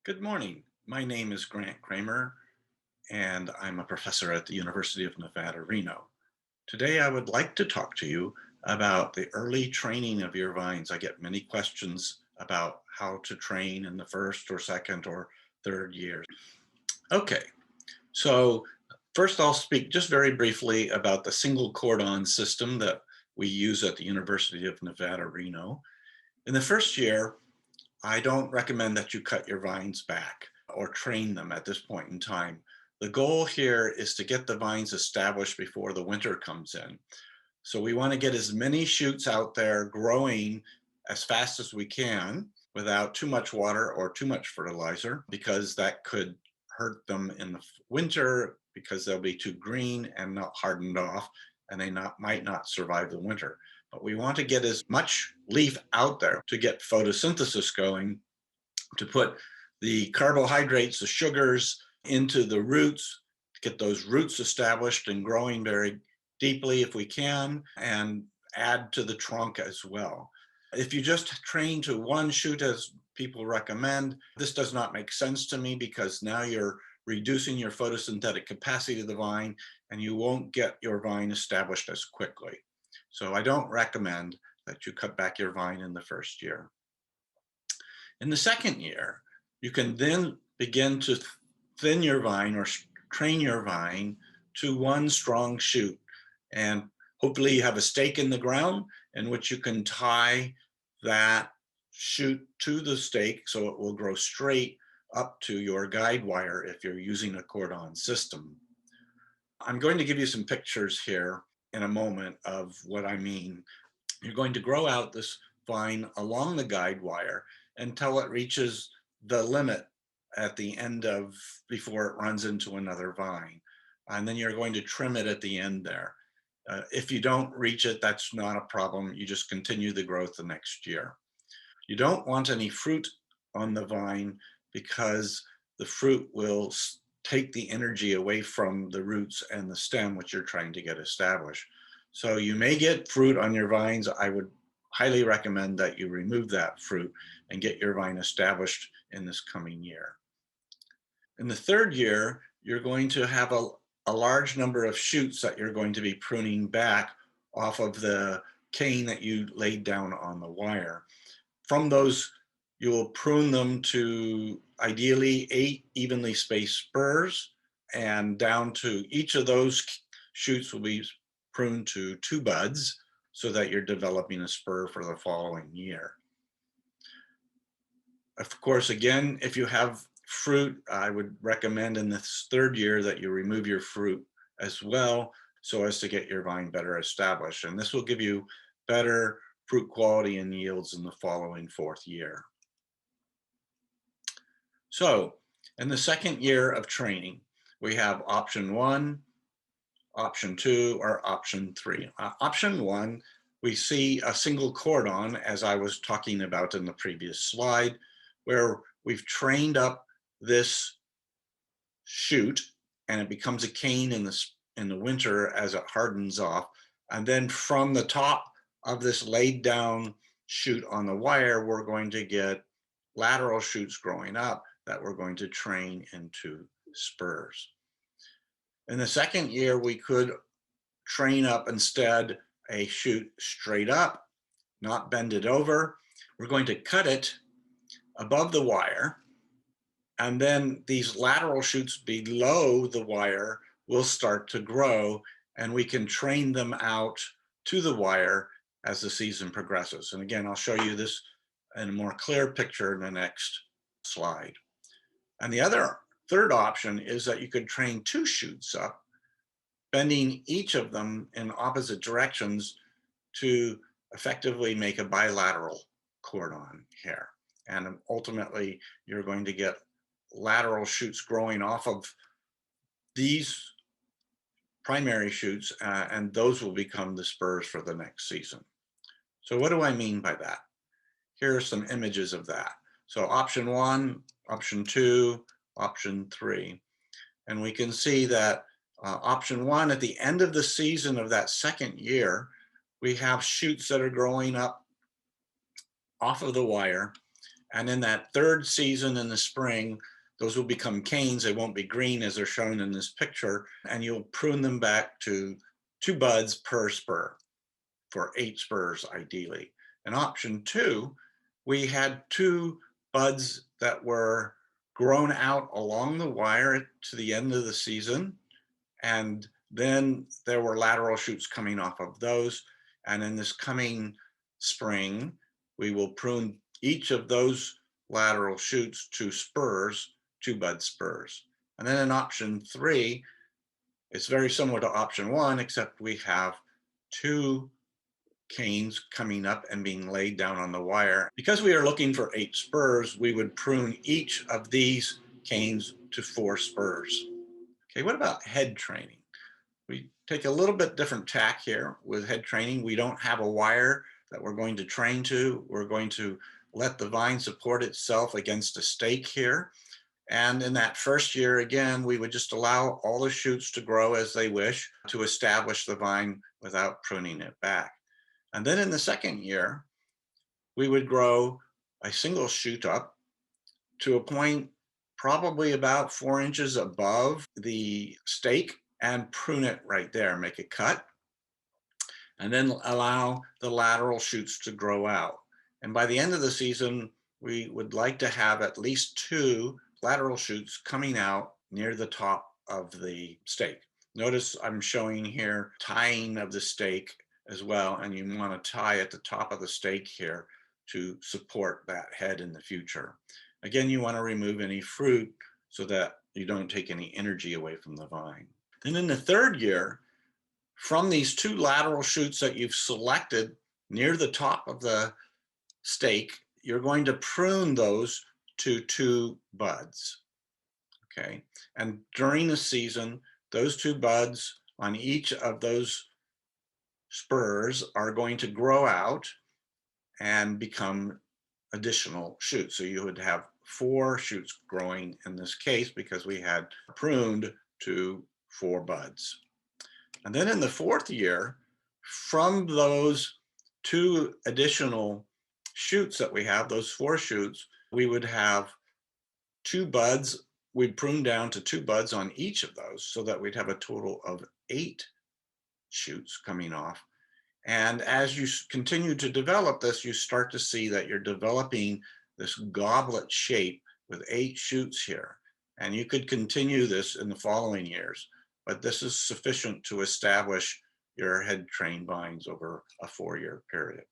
Good morning. My name is Grant Kramer, and I'm a professor at the University of Nevada, Reno. Today, I would like to talk to you about the early training of your vines. I get many questions about how to train in the first or second or third years. Okay, so first I'll speak just very briefly about the single cordon system that we use at the University of Nevada, Reno. In the first year, I don't recommend that you cut your vines back or train them at this point in time. The goal here is to get the vines established before the winter comes in. So we want to get as many shoots out there growing as fast as we can without too much water or too much fertilizer, because that could hurt them in the winter because they'll be too green and not hardened off, and might not survive the winter. But we want to get as much leaf out there to get photosynthesis going, to put the carbohydrates, the sugars into the roots, to get those roots established and growing very deeply if we can, and add to the trunk as well. If you just train to one shoot as people recommend, this does not make sense to me, because now you're reducing your photosynthetic capacity of the vine and you won't get your vine established as quickly. So I don't recommend that you cut back your vine in the first year. In the second year, you can then begin to thin your vine or train your vine to one strong shoot. And hopefully you have a stake in the ground in which you can tie that shoot to the stake so it will grow straight up to your guide wire if you're using a cordon system. I'm going to give you some pictures here in a moment of what I mean. You're going to grow out this vine along the guide wire until it reaches the limit at the end of, before it runs into another vine. And then you're going to trim it at the end there. If you don't reach it, that's not a problem. You just continue the growth the next year. You don't want any fruit on the vine, because the fruit will take the energy away from the roots and the stem, which you're trying to get established. So you may get fruit on your vines. I would highly recommend that you remove that fruit and get your vine established in this coming year. In the third year, you're going to have a large number of shoots that you're going to be pruning back off of the cane that you laid down on the wire. From those, you will prune them to ideally 8 evenly spaced spurs, and down to each of those shoots will be pruned to 2 buds, so that you're developing a spur for the following year. Of course, again, if you have fruit, I would recommend in this third year that you remove your fruit as well, so as to get your vine better established. And this will give you better fruit quality and yields in the following fourth year. So in the second year of training, we have option 1, option 2, or option 3. Option 1, we see a single cordon, as I was talking about in the previous slide, where we've trained up this shoot and it becomes a cane in the winter as it hardens off. And then from the top of this laid down shoot on the wire, we're going to get lateral shoots growing up that we're going to train into spurs. In the second year, we could train up instead a shoot straight up, not bend it over. We're going to cut it above the wire, and then these lateral shoots below the wire will start to grow, and we can train them out to the wire as the season progresses. And again, I'll show you this in a more clear picture in the next slide. And the other third option is that you could train 2 shoots up, bending each of them in opposite directions to effectively make a bilateral cordon here. And ultimately, you're going to get lateral shoots growing off of these primary shoots, and those will become the spurs for the next season. So what do I mean by that? Here are some images of that. So option 1, option 2, option 3. And we can see that option 1, at the end of the season of that second year, we have shoots that are growing up off of the wire, And in that third season in the spring, those will become canes. They won't be green as they're shown in this picture. And you'll prune them back to 2 buds per spur for 8 spurs ideally. In option 2, we had 2 buds that were grown out along the wire to the end of the season. And then there were lateral shoots coming off of those. And in this coming spring, we will prune each of those lateral shoots to spurs, 2 bud spurs. And then in option 3, it's very similar to option 1, except we have 2 canes coming up and being laid down on the wire. Because we are looking for 8 spurs, we would prune each of these canes to 4 spurs. Okay, what about head training? We take a little bit different tack here with head training. We don't have a wire that we're going to train to. We're going to let the vine support itself against a stake here. And in that first year, again, we would just allow all the shoots to grow as they wish to establish the vine without pruning it back. And then in the second year, we would grow a single shoot up to a point probably about 4 inches above the stake and prune it right there, make a cut, and then allow the lateral shoots to grow out. And by the end of the season, we would like to have at least 2 lateral shoots coming out near the top of the stake. Notice I'm showing here tying of the stake as well, and you want to tie at the top of the stake here to support that head in the future. Again, you want to remove any fruit so that you don't take any energy away from the vine. Then in the third year, from these 2 lateral shoots that you've selected near the top of the stake, you're going to prune those to 2 buds. Okay, and during the season, those 2 buds on each of those spurs are going to grow out and become additional shoots. So you would have 4 shoots growing in this case because we had pruned to 4 buds. And then in the fourth year, from those 2 additional shoots that we have, those 4 shoots, we would have 2 buds. We'd prune down to 2 buds on each of those so that we'd have a total of 8 shoots coming off. And as you continue to develop this, you start to see that you're developing this goblet shape with 8 shoots here. And you could continue this in the following years, but this is sufficient to establish your head trained vines over a 4-year period.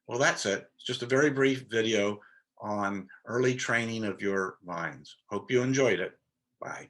Well, that's it. It's just a very brief video on early training of your vines. Hope you enjoyed it. Bye.